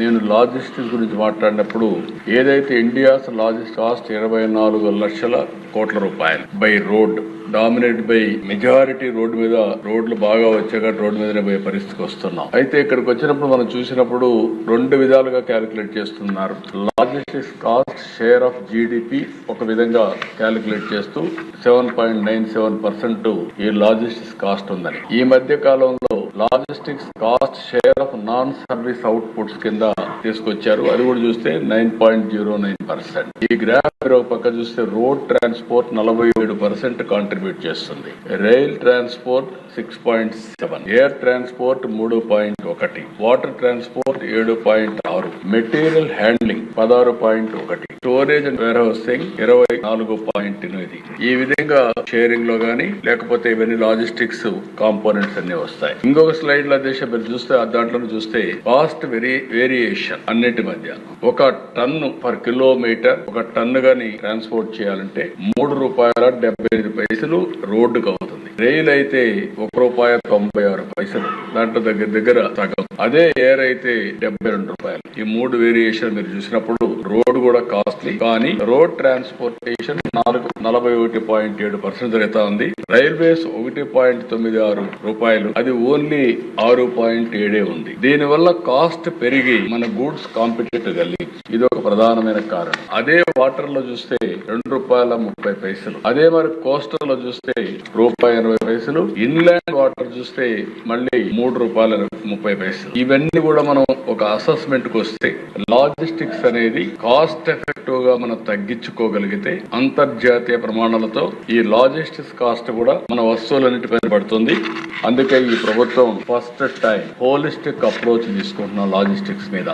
నేను లాజిస్టిక్స్ గురించి మాట్లాడినప్పుడు ఏదైతే ఇండియాస్ లాజిస్టిక్స్ కాస్ట్ 24 లక్షల కోట్ల రూపాయలు by road, dominate by majority రోడ్లు బాగా వచ్చాక రోడ్డు మీదనే పోయే పరిస్థితికి వస్తున్నాం. అయితే ఇక్కడికి వచ్చినప్పుడు మనం చూసినప్పుడు 2 విధాలుగా క్యాలిక్యులేట్ చేస్తున్నారు. Logistics cost share of GDP ఒక విధంగా క్యాలిక్యులేట్ చేస్తూ 7.97% ఈ లాజిస్టిక్స్ కాస్ట్ ఉందని. ఈ మధ్య కాలంలో logistics cost share of non service outputs కింద తీసుకొచ్చారు. అది కూడా చూస్తే 9.09%. ఈ గ్రాఫ్ ఒక పక్క చూస్తే రోడ్ ట్రాన్స్పోర్ట్ 47% కాంట్రిబ్యూట్ చేస్తుంది, rail transport 6.7, air transport 3.1, water transport 7.6, material handling 16.1, storage and warehousing 24.8. ఈ విధంగా షేరింగ్ లో గానీ లేకపోతే ఇవన్నీ లాజిస్టిక్స్ కాంపోనెంట్స్ అన్ని వస్తాయి. ఇంకొక స్లైడ్ లో మీరు చూస్తే దాంట్లో చూస్తే కాస్ట్ వేరియేషన్ అన్నిటి మధ్య ఒక టన్ను పర్ కిలోమీటర్, ఒక టన్ను గాని ట్రాన్స్పోర్ట్ చేయాలంటే ₹3.75 రోడ్డుకు అవుతుంది. రైలు అయితే ₹1.96, దాంట్లో దగ్గర సగం. అదే ఎయిర్ అయితే ₹72. ఈ 3 వేరియేషన్ మీరు చూసినప్పుడు రోడ్ కూడా కాస్ట్లీ, కానీ రోడ్ ట్రాన్స్పోర్టేషన్ 41.7% జరుగుతా ఉంది. రైల్వేస్ ₹1.96, అది ఓన్లీ 6.7 ఉంది. దీని వల్ల కాస్ట్ పెరిగి మన గూడ్స్ కాంపిటేటివ్ కలిగి ఇది ఒక ప్రధానమైన కారణం. అదే వాటర్ లో చూస్తే ₹2.30, అదే మరి కోస్టల్ లో చూస్తే ₹1.80, ఇన్లాండ్ వాటర్ చూస్తే మళ్ళీ ₹3.30. ఇవన్నీ కూడా మనం ఒక అసెస్మెంట్ కు వస్తే లాజిస్టిక్స్ అనేది కాస్ట్ ఎఫెక్టివ్ గా మనం తగ్గించుకోగలిగితే అంతర్జాతీయ ప్రమాణాలతో ఈ లాజిస్టిక్స్ కాస్ట్ కూడా మన వస్తువులన్నిటిపైన పడుతుంది. అందుకే ఈ ప్రభుత్వం ఫస్ట్ టైం హోలిస్టిక్ అప్రోచ్ తీసుకుంటున్నాం లాజిస్టిక్స్ మీద.